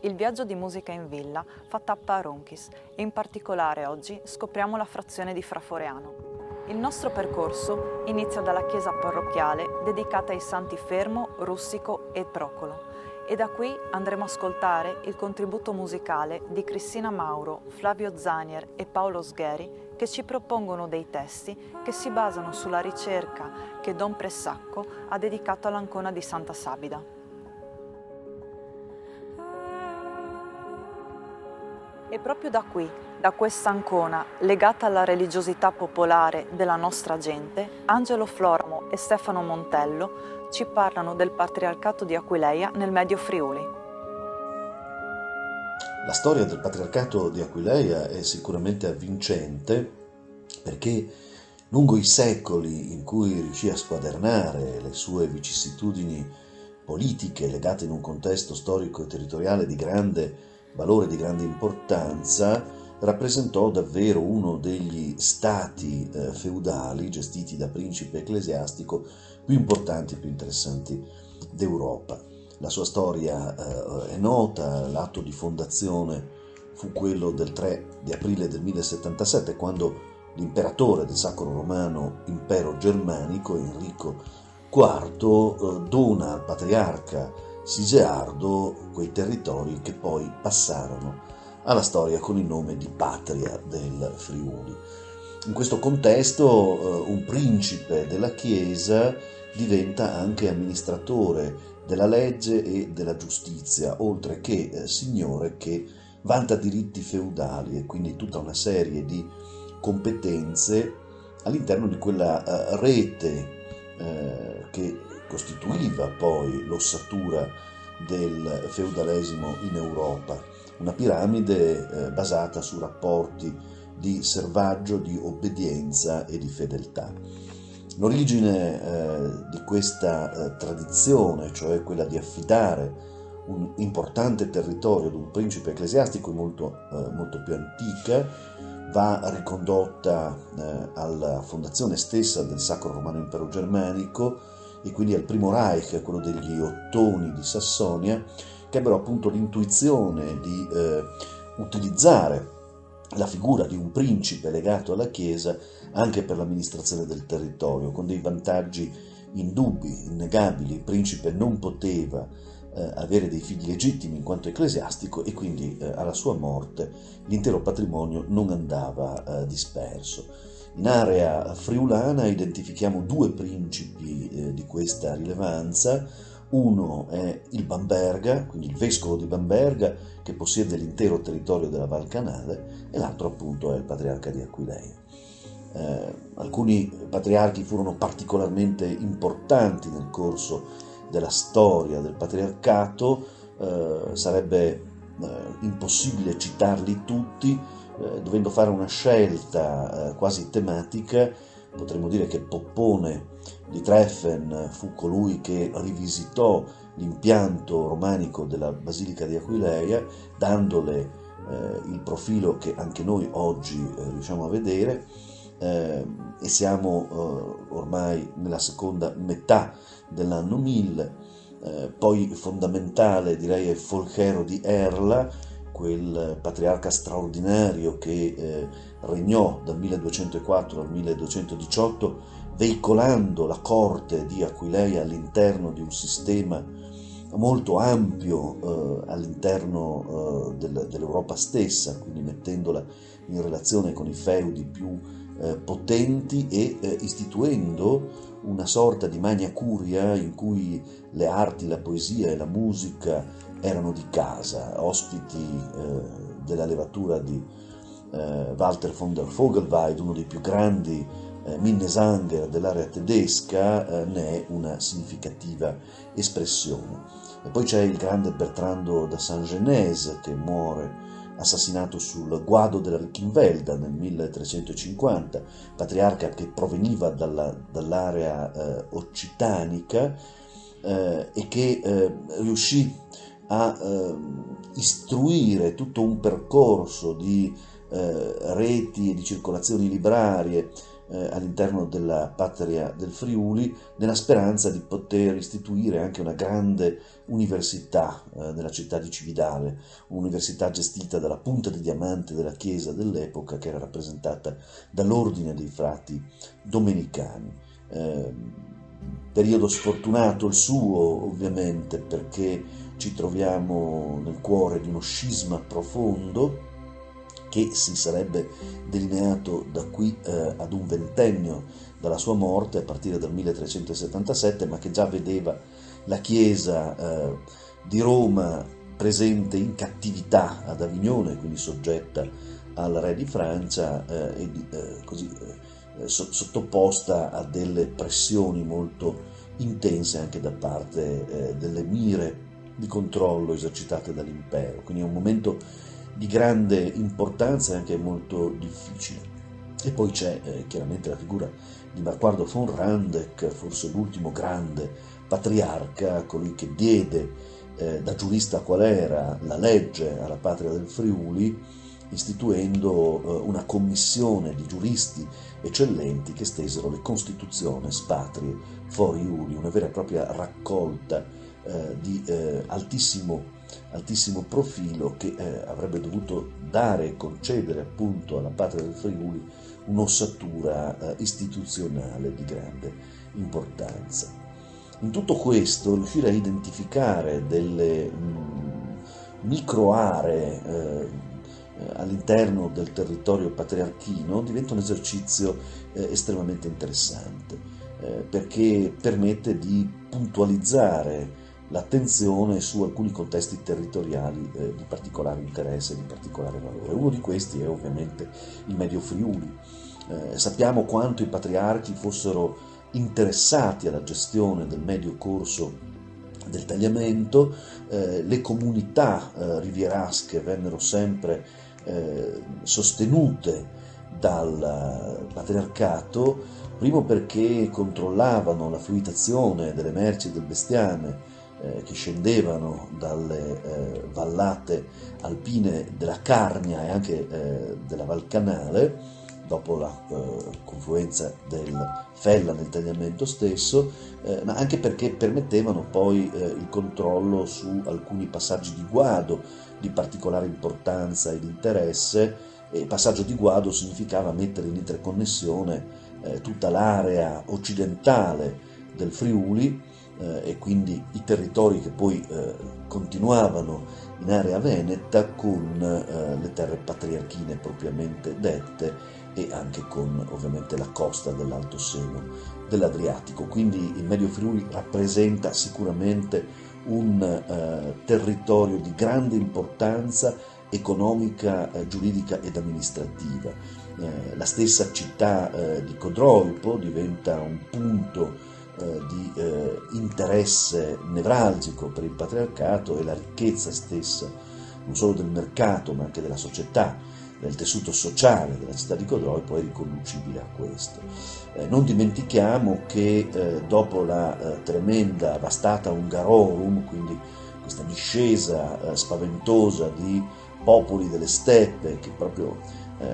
Il viaggio di musica in villa fa tappa a Ronchis e in particolare oggi scopriamo la frazione di Fraforeano. Il nostro percorso inizia dalla chiesa parrocchiale dedicata ai santi Fermo, Russico e Procolo e da qui andremo a ascoltare il contributo musicale di Cristina Mauro, Flavio Zanier e Paolo Sgheri che ci propongono dei testi che si basano sulla ricerca che Don Pressacco ha dedicato all'Ancona di Santa Sabida. E proprio da qui, da questa Ancona legata alla religiosità popolare della nostra gente, Angelo Floramo e Stefano Montello ci parlano del patriarcato di Aquileia nel Medio Friuli. La storia del patriarcato di Aquileia è sicuramente avvincente perché lungo i secoli in cui riuscì a squadernare le sue vicissitudini politiche legate in un contesto storico e territoriale di grande valore, di grande importanza, rappresentò davvero uno degli stati feudali gestiti da principe ecclesiastico più importanti e più interessanti d'Europa. La sua storia è nota, l'atto di fondazione fu quello del 3 di aprile del 1077, quando l'imperatore del Sacro Romano Impero Germanico, Enrico IV, dona al patriarca Sigeardo quei territori che poi passarono alla storia con il nome di Patria del Friuli. In questo contesto un principe della Chiesa diventa anche amministratore della legge e della giustizia, oltre che signore che vanta diritti feudali e quindi tutta una serie di competenze all'interno di quella rete che costituiva poi l'ossatura del feudalesimo in Europa, una piramide basata su rapporti di servaggio, di obbedienza e di fedeltà. L'origine di questa tradizione, cioè quella di affidare un importante territorio ad un principe ecclesiastico, è molto più antica, va ricondotta alla fondazione stessa del Sacro Romano Impero Germanico e quindi al primo Reich, quello degli Ottoni di Sassonia, che ebbero appunto l'intuizione di utilizzare la figura di un principe legato alla Chiesa anche per l'amministrazione del territorio, con dei vantaggi indubbi, innegabili. Il principe non poteva avere dei figli legittimi in quanto ecclesiastico e quindi alla sua morte l'intero patrimonio non andava disperso. In area friulana identifichiamo due principi di questa rilevanza. Uno è il Bamberga, quindi il vescovo di Bamberga, che possiede l'intero territorio della Val Canale, e l'altro appunto è il patriarca di Aquileia. Alcuni patriarchi furono particolarmente importanti nel corso della storia del patriarcato, sarebbe impossibile citarli tutti, dovendo fare una scelta quasi tematica. Potremmo dire che Poppone di Treffen fu colui che rivisitò l'impianto romanico della Basilica di Aquileia, dandole il profilo che anche noi oggi riusciamo a vedere, e siamo ormai nella seconda metà dell'anno 1000. Poi fondamentale direi è Folchero di Erla, quel patriarca straordinario che regnò dal 1204 al 1218, veicolando la corte di Aquileia all'interno di un sistema molto ampio all'interno dell'Europa stessa, quindi mettendola in relazione con i feudi più potenti e istituendo una sorta di magna curia in cui le arti, la poesia e la musica erano di casa, ospiti della levatura di Walter von der Vogelweid, uno dei più grandi Minnesänger dell'area tedesca, ne è una significativa espressione. E poi c'è il grande Bertrando da Saint-Genèse, che muore assassinato sul guado della Richenfelda nel 1350, patriarca che proveniva dall'area occitanica e che riuscì a istruire tutto un percorso di reti e di circolazioni librarie all'interno della patria del Friuli, nella speranza di poter istituire anche una grande università nella città di Cividale, un'università gestita dalla punta di diamante della chiesa dell'epoca, che era rappresentata dall'ordine dei frati domenicani. Periodo sfortunato il suo, ovviamente, perché ci troviamo nel cuore di uno scisma profondo che si sarebbe delineato da qui ad un ventennio dalla sua morte, a partire dal 1377, ma che già vedeva la Chiesa di Roma presente in cattività ad Avignone, quindi soggetta al re di Francia, sottoposta a delle pressioni molto intense anche da parte delle mire di controllo esercitate dall'impero. Quindi è un momento di grande importanza e anche molto difficile. E poi c'è chiaramente la figura di Marquardo von Randeck, forse l'ultimo grande patriarca, colui che diede da giurista qual era la legge alla patria del Friuli, istituendo una commissione di giuristi eccellenti che stesero le Constitutiones Patriae for Iuli, una vera e propria raccolta di altissimo profilo che avrebbe dovuto dare e concedere appunto alla patria del Friuli un'ossatura istituzionale di grande importanza. In tutto questo riuscire a identificare delle micro aree all'interno del territorio patriarchino diventa un esercizio estremamente interessante, perché permette di puntualizzare l'attenzione su alcuni contesti territoriali di particolare interesse e di particolare valore. Uno di questi è ovviamente il Medio Friuli. Sappiamo quanto i patriarchi fossero interessati alla gestione del medio corso del tagliamento, le comunità rivierasche vennero sempre sostenute dal patriarcato, primo perché controllavano la fluitazione delle merci e del bestiame che scendevano dalle vallate alpine della Carnia e anche della Val Canale, dopo la confluenza del Fella nel tagliamento stesso, ma anche perché permettevano poi il controllo su alcuni passaggi di guado di particolare importanza ed interesse. E passaggio di guado significava mettere in interconnessione tutta l'area occidentale del Friuli e quindi i territori che poi continuavano in area veneta con le terre patriarchine propriamente dette e anche con ovviamente la costa dell'Alto Seno dell'Adriatico. Quindi il Medio Friuli rappresenta sicuramente un territorio di grande importanza economica, giuridica ed amministrativa. La stessa città di Codroipo diventa un punto di interesse nevralgico per il patriarcato, e la ricchezza stessa non solo del mercato ma anche della società, del tessuto sociale della città di Codroipo è riconducibile a questo. Non dimentichiamo che dopo la tremenda vastata Hungarorum, quindi questa discesa spaventosa di popoli delle steppe che proprio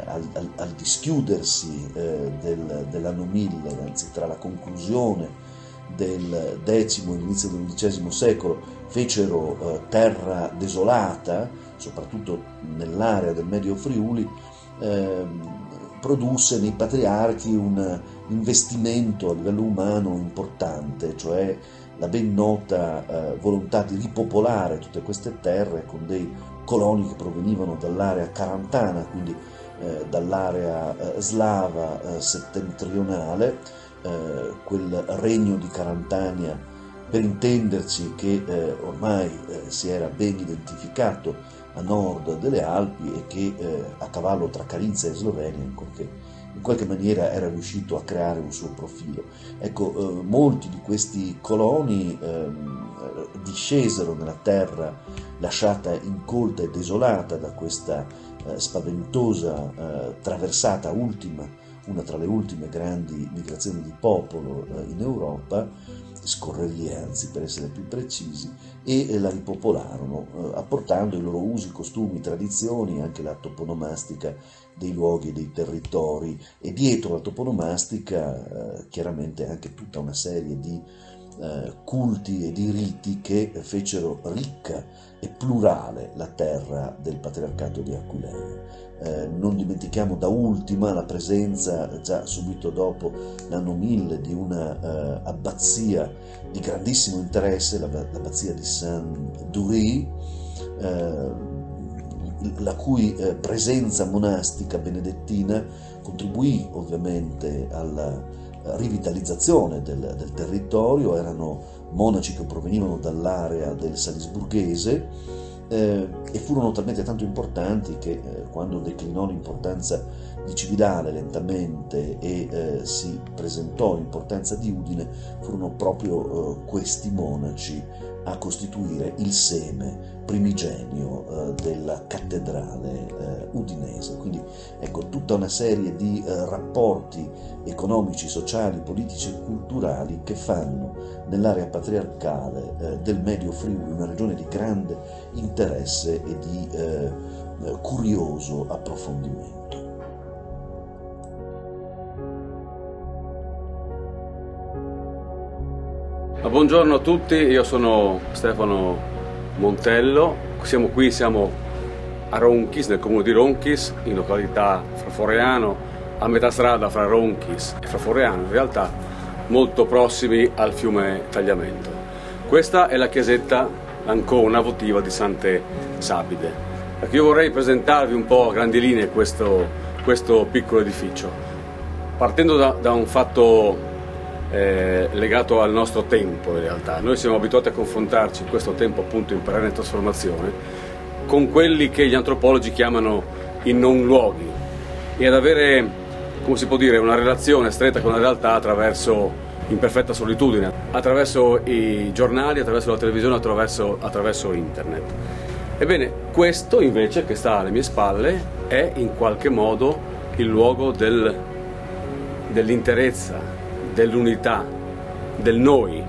al dischiudersi dell'anno 1000, anzi tra la conclusione del X e l'inizio dell'XI secolo, fecero terra desolata, soprattutto nell'area del Medio Friuli, produsse nei patriarchi un investimento a livello umano importante, cioè la ben nota volontà di ripopolare tutte queste terre con dei coloni che provenivano dall'area carantana, quindi dall'area slava settentrionale, quel regno di Carantania, per intenderci, che ormai si era ben identificato a nord delle Alpi e che a cavallo tra Carinzia e Slovenia in qualche maniera era riuscito a creare un suo profilo. Ecco, molti di questi coloni discesero nella terra lasciata incolta e desolata da questa spaventosa traversata ultima, una tra le ultime grandi migrazioni di popolo in Europa, scorrerie anzi per essere più precisi, e la ripopolarono apportando i loro usi, costumi, tradizioni e anche la toponomastica dei luoghi e dei territori, e dietro la toponomastica chiaramente anche tutta una serie di culti e di riti che fecero ricca e plurale la terra del patriarcato di Aquileia. Non dimentichiamo da ultima la presenza, già subito dopo l'anno 1000, di una abbazia di grandissimo interesse, l'abbazia di Saint-Dury, la cui presenza monastica benedettina contribuì ovviamente alla rivitalizzazione del territorio. Erano monaci che provenivano dall'area del Salisburghese, e furono talmente tanto importanti che quando declinò l'importanza di Cividale lentamente e si presentò l'importanza di Udine, furono proprio questi monaci a costituire il seme primigenio della cattedrale udinese. Quindi ecco, tutta una serie di rapporti economici, sociali, politici e culturali che fanno nell'area patriarcale del Medio Friuli una regione di grande interesse e di curioso approfondimento. Buongiorno a tutti, io sono Stefano Montello, siamo a Ronchis, nel comune di Ronchis, in località Fraforeano, a metà strada fra Ronchis e Fraforeano, in realtà molto prossimi al fiume Tagliamento. Questa è la chiesetta ancona votiva di Sante Sabide. Io vorrei presentarvi un po' a grandi linee questo piccolo edificio, partendo da un fatto legato al nostro tempo. In realtà noi siamo abituati a confrontarci in questo tempo appunto in perenne trasformazione con quelli che gli antropologi chiamano i non luoghi, e ad avere, come si può dire, una relazione stretta con la realtà in perfetta solitudine, attraverso i giornali, attraverso la televisione, attraverso internet. Ebbene, questo invece che sta alle mie spalle è in qualche modo il luogo dell'interezza, dell'unità, del noi.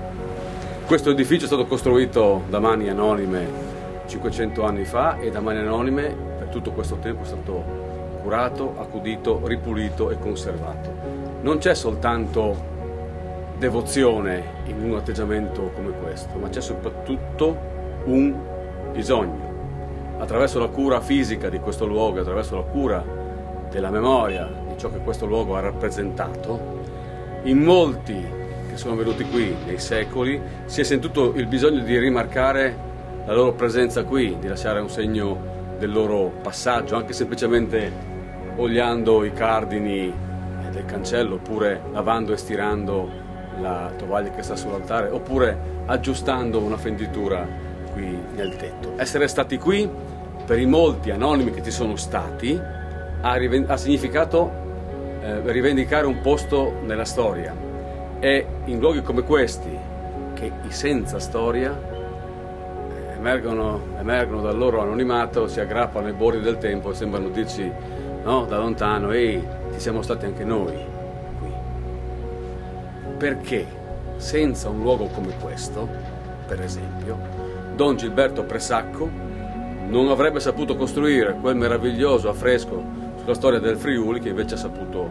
Questo edificio è stato costruito da mani anonime 500 anni fa, e da mani anonime per tutto questo tempo è stato curato, accudito, ripulito e conservato. Non c'è soltanto devozione in un atteggiamento come questo, ma c'è soprattutto un bisogno. Attraverso la cura fisica di questo luogo, attraverso la cura della memoria di ciò che questo luogo ha rappresentato, in molti che sono venuti qui nei secoli si è sentito il bisogno di rimarcare la loro presenza qui, di lasciare un segno del loro passaggio, anche semplicemente oliando i cardini del cancello, oppure lavando e stirando la tovaglia che sta sull'altare, oppure aggiustando una fenditura qui nel tetto. Essere stati qui, per i molti anonimi che ci sono stati, ha significato rivendicare un posto nella storia. È in luoghi come questi che i senza storia emergono dal loro anonimato, si aggrappano ai bordi del tempo e sembrano dirci, no, da lontano: ehi, ci siamo stati anche noi qui. Perché senza un luogo come questo, per esempio, Don Gilberto Pressacco non avrebbe saputo costruire quel meraviglioso affresco sulla storia del Friuli che invece ha saputo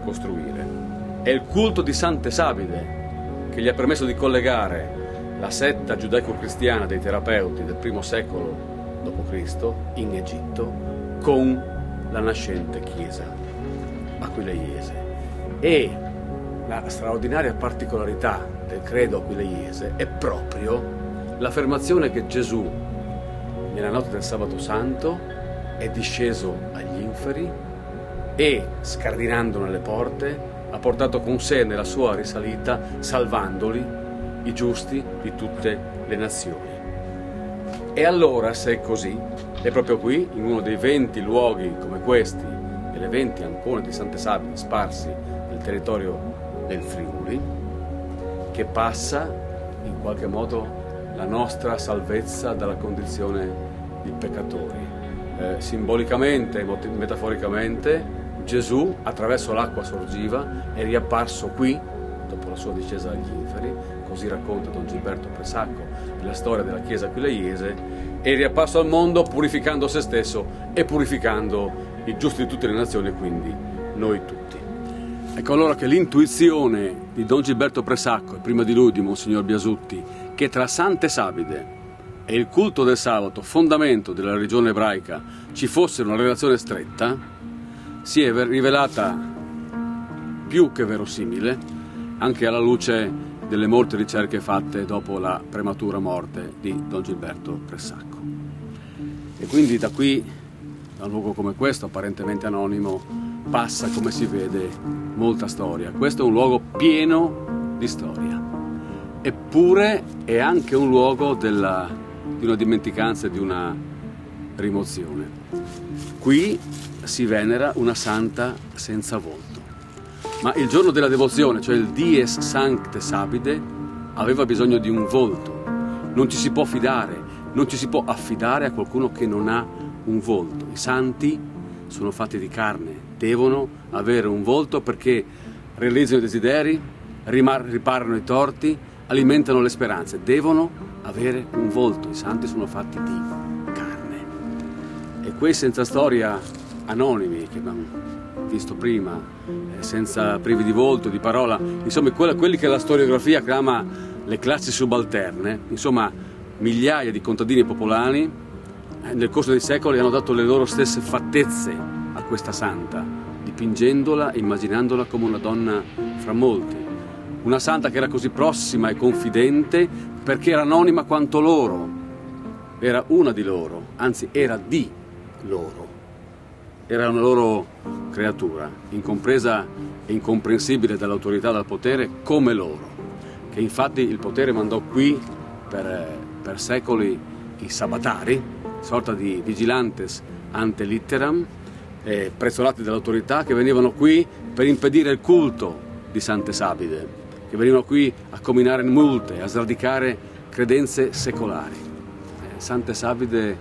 costruire. È il culto di Sante Sabide che gli ha permesso di collegare la setta giudaico-cristiana dei terapeuti del I secolo d.C. in Egitto con la nascente chiesa aquileiese. E la straordinaria particolarità del credo aquileiese è proprio l'affermazione che Gesù, nella notte del Sabato Santo, è disceso agli inferi e, scardinandone le porte, ha portato con sé nella sua risalita, salvandoli, i giusti di tutte le nazioni. E allora, se è così, è proprio qui, in uno dei 20 luoghi come questi, e le 20 ancone di Sante Sabide sparsi nel territorio del Friuli, che passa in qualche modo la nostra salvezza dalla condizione di peccatori. Simbolicamente e metaforicamente, Gesù, attraverso l'acqua sorgiva, è riapparso qui dopo la sua discesa agli inferi, così racconta Don Gilberto Pressacco nella storia della Chiesa aquileiese, e il riappasso al mondo purificando se stesso e purificando i giusti di tutte le nazioni, quindi noi tutti. Ecco allora che l'intuizione di Don Gilberto Pressacco e prima di lui di Monsignor Biasutti, che tra Sante Sabide e il culto del sabato, fondamento della religione ebraica, ci fosse una relazione stretta, si è rivelata più che verosimile anche alla luce delle molte ricerche fatte dopo la prematura morte di Don Gilberto Pressacco. E quindi da qui, da un luogo come questo, apparentemente anonimo, passa, come si vede, molta storia. Questo è un luogo pieno di storia, eppure è anche un luogo di una dimenticanza e di una rimozione. Qui si venera una santa senza volto, ma il giorno della devozione, cioè il Dies Sancte Sabide, aveva bisogno di un volto. Non ci si può fidare, non ci si può affidare a qualcuno che non ha un volto. I santi sono fatti di carne, devono avere un volto perché realizzano i desideri, riparano i torti, alimentano le speranze, devono avere un volto. I santi sono fatti di carne. E quei senza storia anonimi che abbiamo visto prima, senza privi di volto, di parola, insomma quelli che la storiografia chiama le classi subalterne, insomma migliaia di contadini popolani nel corso dei secoli hanno dato le loro stesse fattezze a questa santa, dipingendola e immaginandola come una donna fra molti. Una santa che era così prossima e confidente perché era anonima quanto loro, era una di loro, anzi era di loro, era una loro creatura, incompresa e incomprensibile dall'autorità, dal potere come loro, che infatti il potere mandò qui per secoli i sabatari, sorta di vigilantes ante litteram, prezzolati dall'autorità, che venivano qui per impedire il culto di Sante Sabide, che venivano qui a comminare multe, a sradicare credenze secolari. Sante Sabide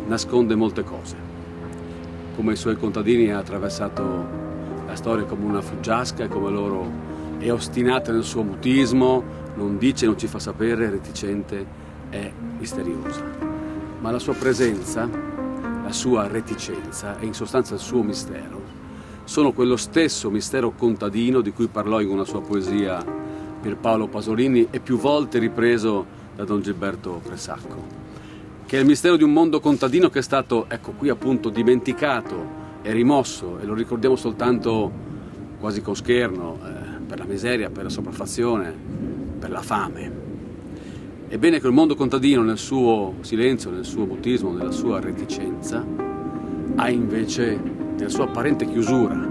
nasconde molte cose. Come i suoi contadini ha attraversato la storia come una fuggiasca, e come loro è ostinata nel suo mutismo, non dice, non ci fa sapere, è reticente, è misteriosa. Ma la sua presenza, la sua reticenza e in sostanza il suo mistero sono quello stesso mistero contadino di cui parlò in una sua poesia Pierpaolo Pasolini e più volte ripreso da Don Gilberto Pressacco, che è il mistero di un mondo contadino che è stato, ecco qui appunto, dimenticato e rimosso, e lo ricordiamo soltanto quasi con scherno, per la miseria, per la sopraffazione, per la fame. Ebbene, quel mondo contadino nel suo silenzio, nel suo mutismo, nella sua reticenza, ha invece, nella sua apparente chiusura,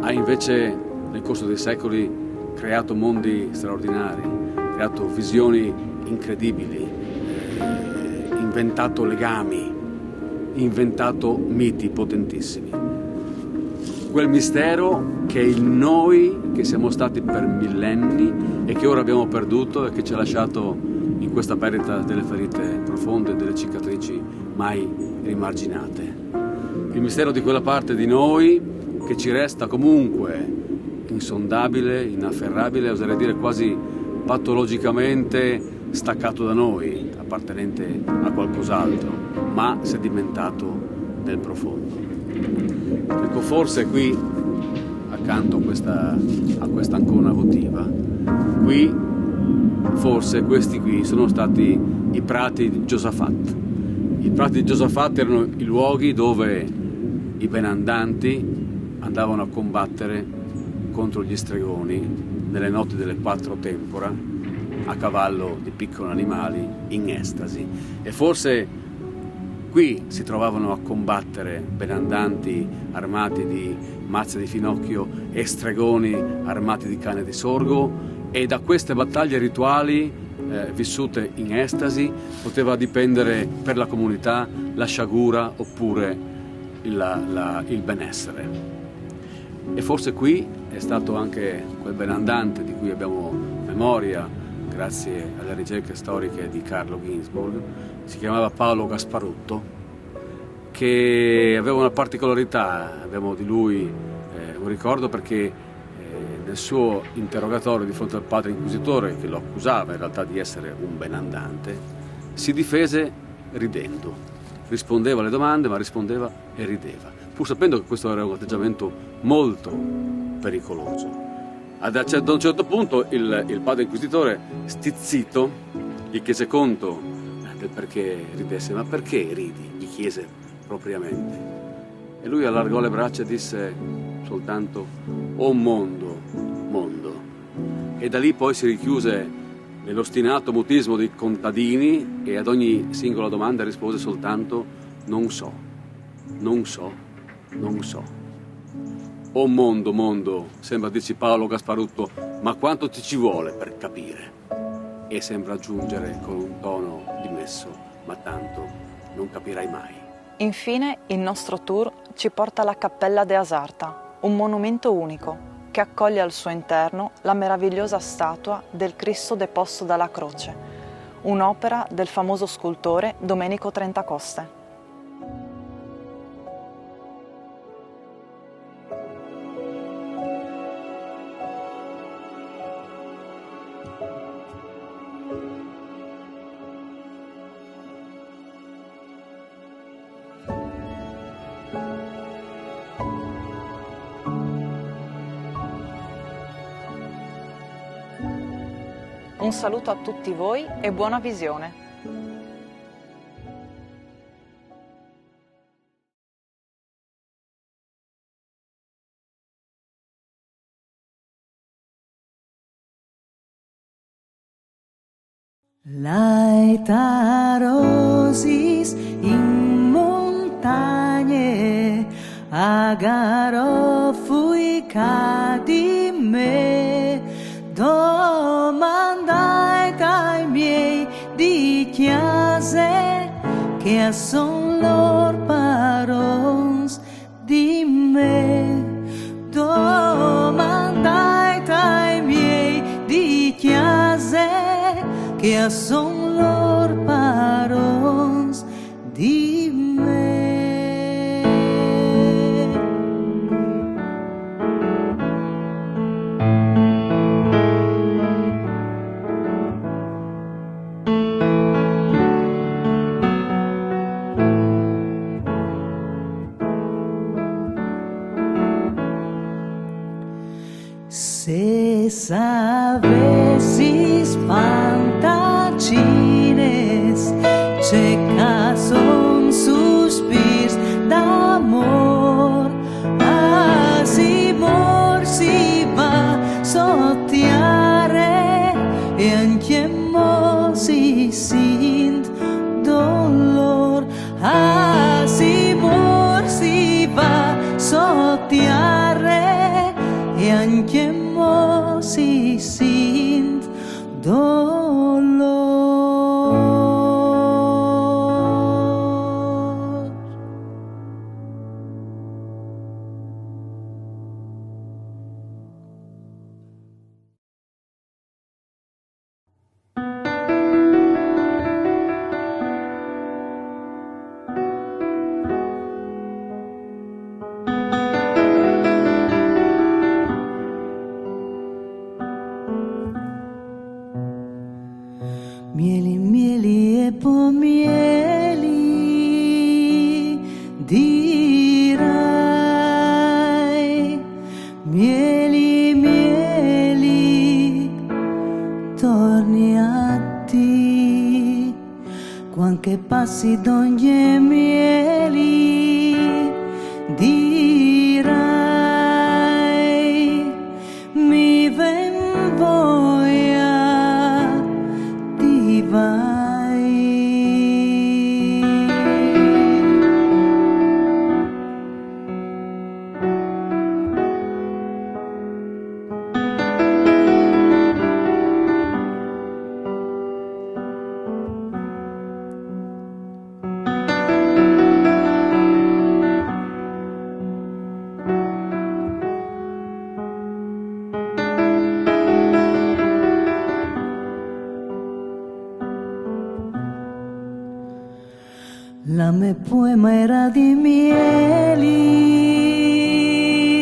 ha invece nel corso dei secoli creato mondi straordinari, creato visioni incredibili, inventato legami, inventato miti potentissimi. Quel mistero che è il noi che siamo stati per millenni e che ora abbiamo perduto e che ci ha lasciato in questa perdita delle ferite profonde, delle cicatrici mai rimarginate. Il mistero di quella parte di noi che ci resta comunque insondabile, inafferrabile, oserei dire quasi patologicamente staccato da noi, appartenente a qualcos'altro, ma sedimentato nel profondo. Ecco, forse qui, accanto a questa ancona votiva, qui, forse questi qui sono stati i prati di Giosafat. I prati di Giosafat erano i luoghi dove i benandanti andavano a combattere contro gli stregoni nelle notti delle 4 tempora, a cavallo di piccoli animali, in estasi. E forse qui si trovavano a combattere benandanti armati di mazze di finocchio e stregoni armati di canne di sorgo, e da queste battaglie rituali vissute in estasi poteva dipendere per la comunità la sciagura oppure il benessere. E forse qui è stato anche quel benandante di cui abbiamo memoria grazie alle ricerche storiche di Carlo Ginzburg, si chiamava Paolo Gasparotto, che aveva una particolarità. Abbiamo di lui un ricordo perché nel suo interrogatorio di fronte al padre inquisitore, che lo accusava in realtà di essere un benandante, si difese ridendo. Rispondeva alle domande, ma rispondeva e rideva, pur sapendo che questo era un atteggiamento molto pericoloso. Ad un certo punto il padre inquisitore, stizzito, gli chiese conto del perché ridesse. Ma perché ridi? Gli chiese propriamente. E lui allargò le braccia e disse soltanto: "Oh mondo, mondo". E da lì poi si richiuse nell'ostinato mutismo dei contadini e ad ogni singola domanda rispose soltanto: "Non so, non so, non so". "Oh mondo, mondo", sembra dirci Paolo Gasparotto, "ma quanto ti ci vuole per capire?". E sembra aggiungere con un tono dimesso: "Ma tanto non capirai mai". Infine il nostro tour ci porta alla Cappella de Asarta, un monumento unico che accoglie al suo interno la meravigliosa statua del Cristo deposto dalla croce, un'opera del famoso scultore Domenico Trentacoste. Un saluto a tutti voi e buona visione! Laetarosis in montagne, agaro fui cadime, domandai dai miei di chiese, che son lor parons di me. Domandai dai miei di chiese, che son lor parons di me. Se sapessi spantacines, c'è son suspirs d'amor, si mor si va sottiare e anche mo si sint dolor, si mor si va sottiare e anche mo si sint dolor. Mieli, mieli e pomieli, dirai. Mieli, mieli, torni a te. Quanche passi d'ogni mieli, dirai. Mi ven voglia di vai. La me poema era di mieli,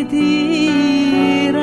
dirai.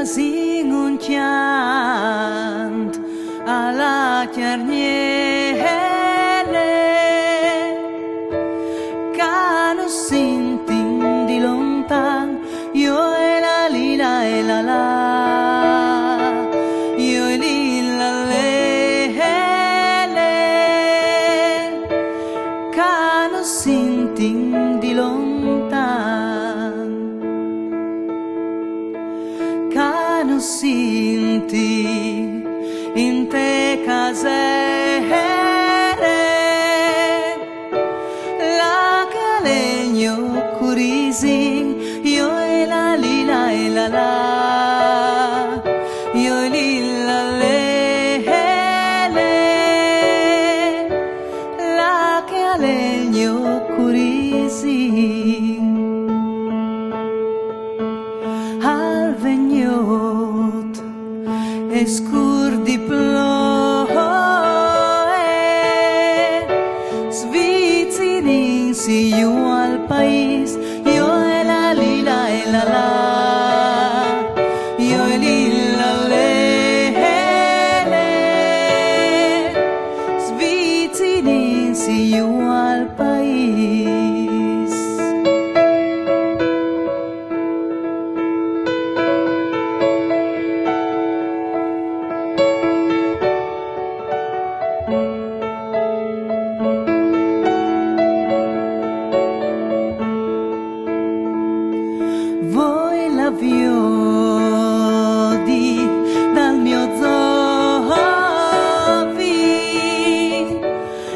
quasi un chant alla chiarniere che non senti di lontan io e la lila e la la io e lila le che non senti di lontan che non senti in te casere la calegno curisi io e la lila e la la io e lila le la calegno curisi al vegnot e scur di Svizzerinsi io al paese io e la lila e la la io e lila le Svizzerinsi io al paese. Voi la viodi dal mio zovi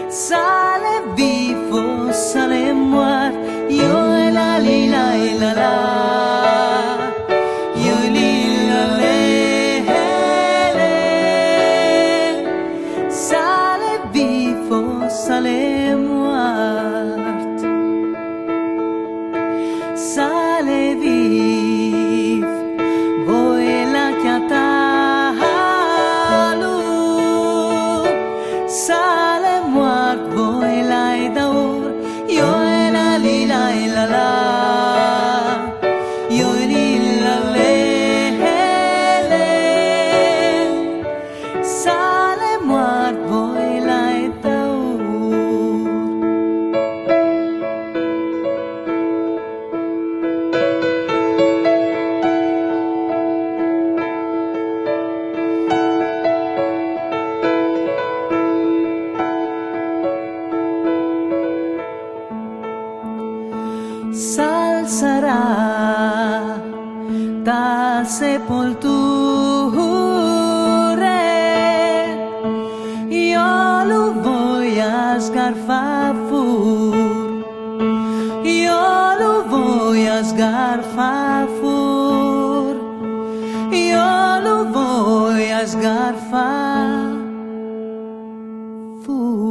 sale vivo, sale muerto io e la lila e la la io e lila le sale vivo, sale muerto sale viv voi la chiatalu sale muart voi la edaur io e la lila e la la io e lila le sale muart voi la edaur. Sal sarà da sepolture io lo voglio scarfar fur io lo voglio scarfar fur io lo voglio scarfar fur.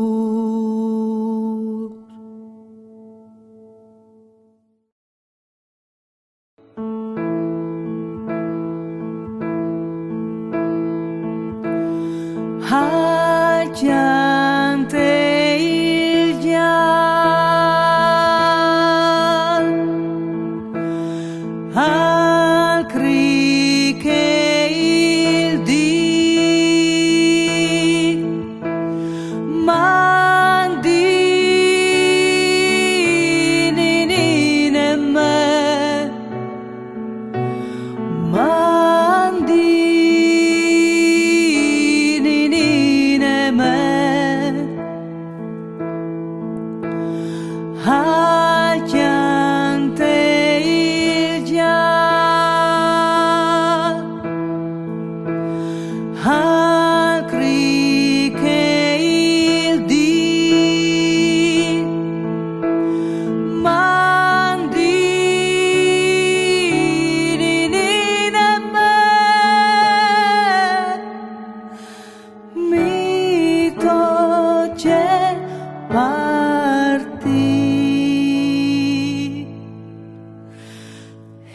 Al chiante il gial, al criche il di, mandini ne me, al chiante il gial, al criche il di, mandini ne me, mi tocce parti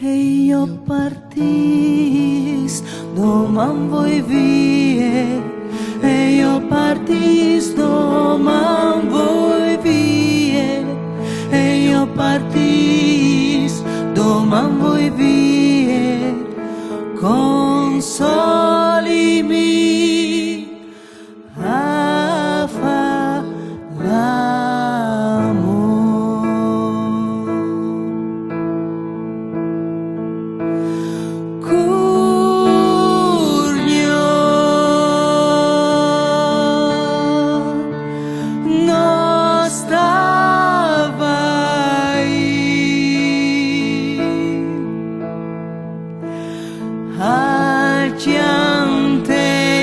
e io partis doman voi vie e io partis doman voi vie e io partis doman voi vie con consolimi a fa l'amor. Curnio non stava al ciante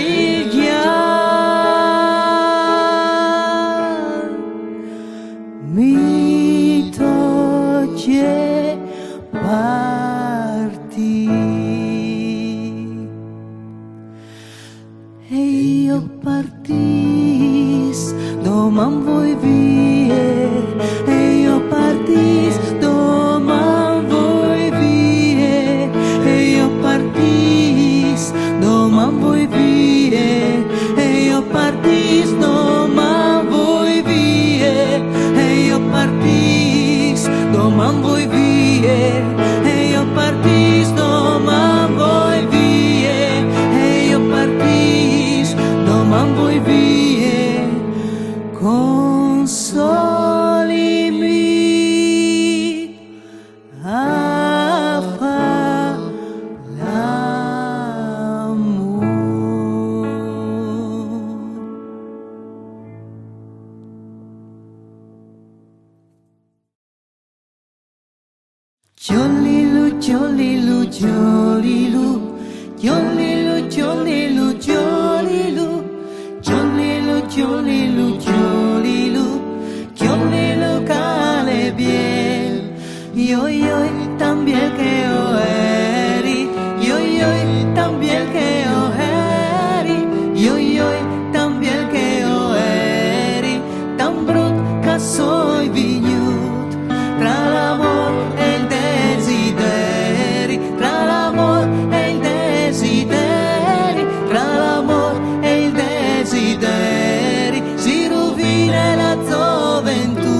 il gian mi toglie parti e io partis doman voi vie e io partis doman voi vie e io partis doman voi vie e io partis doman voi vie e io partis doman voi vie e io partis doman voi vie e io partis doman voi vie consolimi a fa l'amor. Jolilu, jolilu, jolilu, jolilu, jolilu, jolilu, jolilu, jolilu, jolilu, jolilu, cale bien. Yo, tan bien que yo eri, yo, tan bien que yo eri, yo, tan bien que yo eri, tan brut que soy vignut, tra l'amor e il desideri, tra l'amor e il desideri, tra l'amor e il desideri, si rovina la gioventù.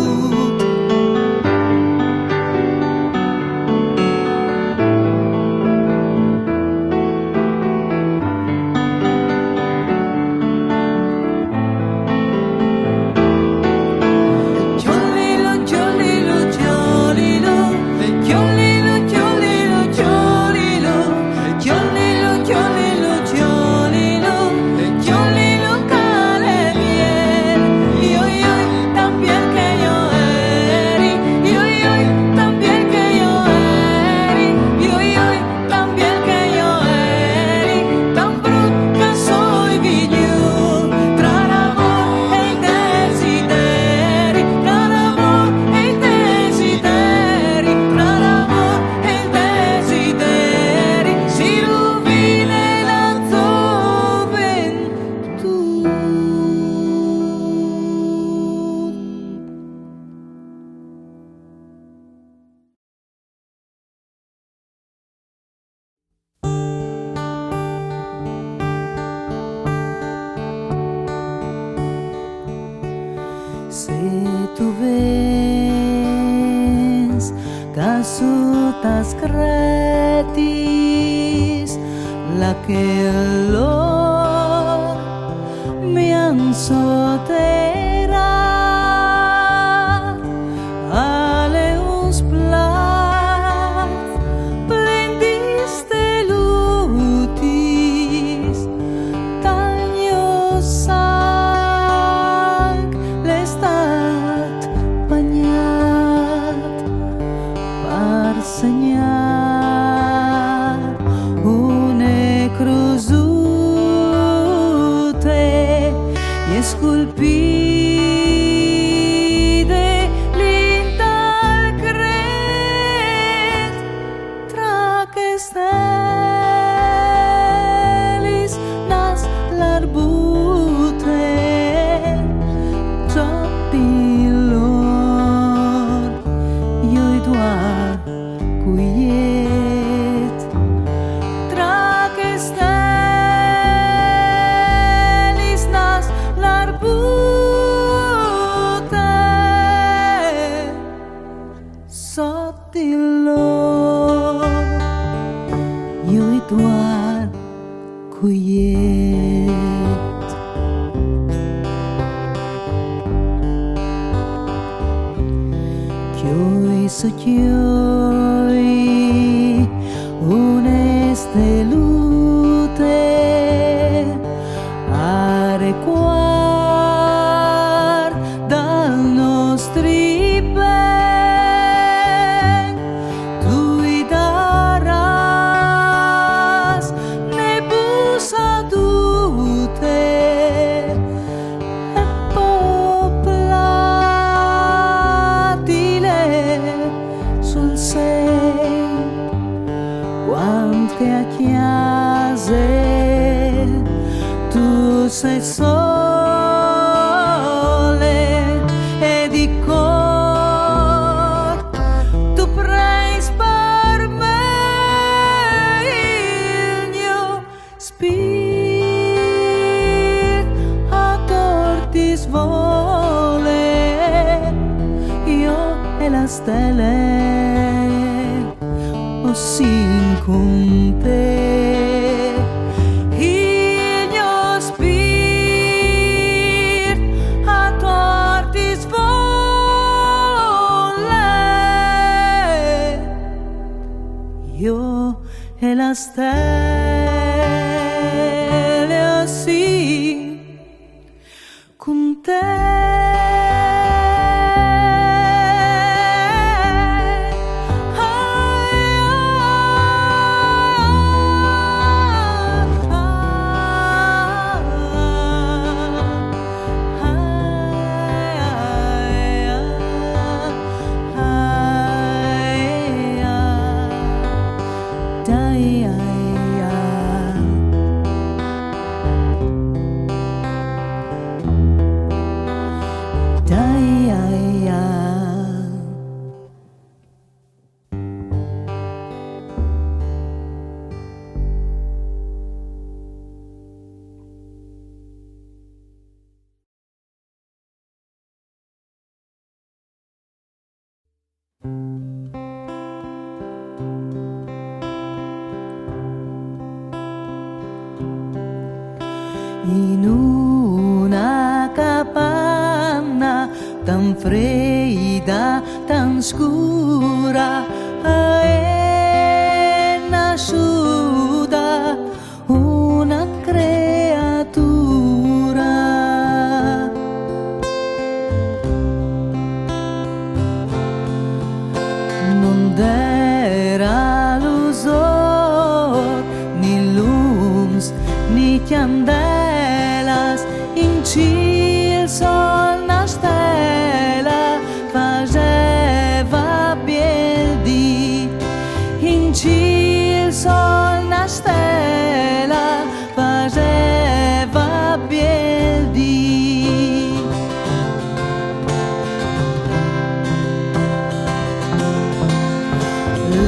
Se tu vens casutas cretis la que lor mi ansotera ale uns plat plendiste lutis tagno sang l'estat bagnat par segnar une cruzute e sculpide l'intal cret tra che stelis nas l'arbute tropilor io i doar quiet tra che stelis nas l'arbute schioi oneste lute a recuar dal nostri ben tu i daràs ne busa dute e poplatile sul sei quante a chiase tu sei sole e di cor tu preis per me il mio spir a torti svole io e la stelle o sin con te il mio spir a torti svole io e la stelle sì con in una capanna tan fredda, tan scura è nasciuta una creatura. Non era l'usor ni lums ni candelas in ciel sol na stella faceva piedi in ciel sol na stella faceva piedi.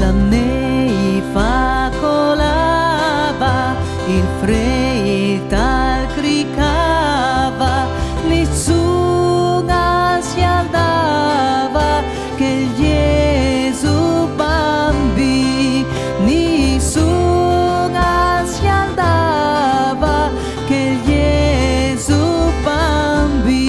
La neifa colava il freital cricava nessuna si andava che Gesù bambi nessuna si andava che Gesù bambi.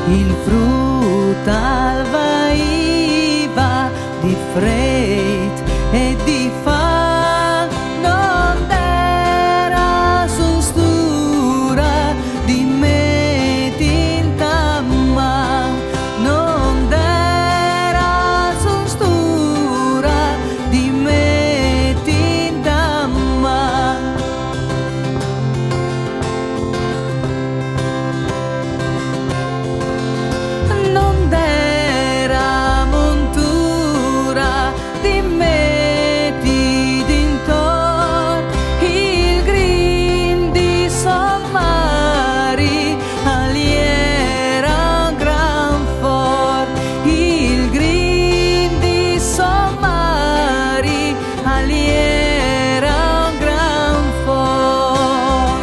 Il fruttal vaiva di freit e di fan non era sustura di me tintamma non era sustura di me tintamma. Non era montura di metti dintor il grin di sommari aliera gran for il grin di sommari aliera gran for.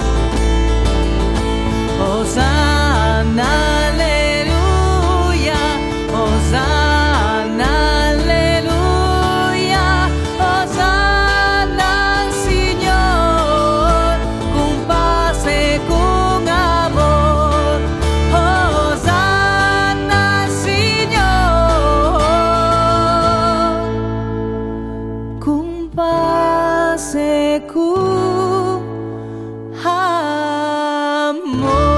Osanna alleluia Osanna alleluia Osanna al Signor con pace e con amor. seku amor.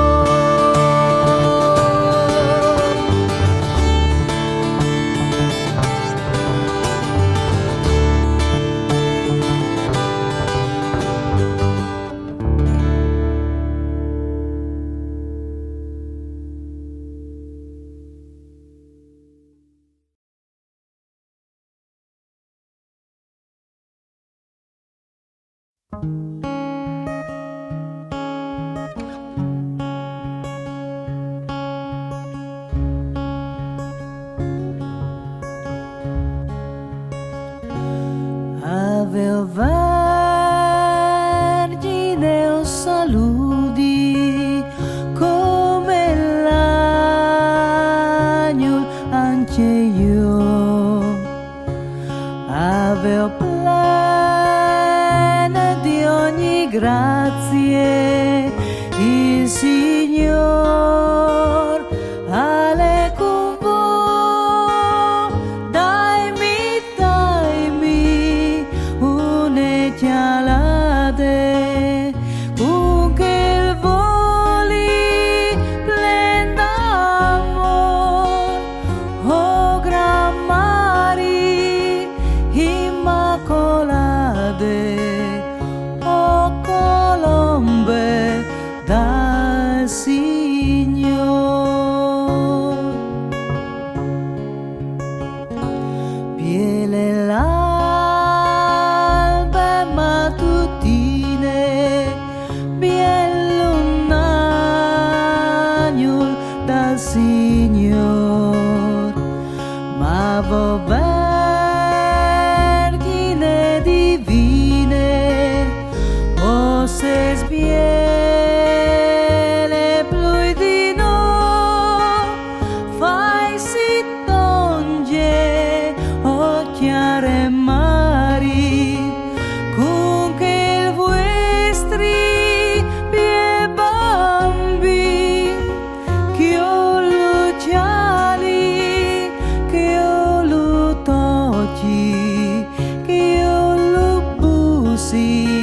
Ave Vergine o saludi come l'agno anche io. Ave plena di ogni grazie il Signor alle con voi. Dai-mi une chialade con che il voli plenda amor. Oh gran mari immacolate, oh colombe dal Signor. Piele l'albe mattutine, biello un agnol dal Signor. Ma vo vergine divine, o se sbiele plui di no, fai si tonge o chiare mari, con che il vuestri pie bambi, che o luciali, che o lu tocchi, che o lu busi.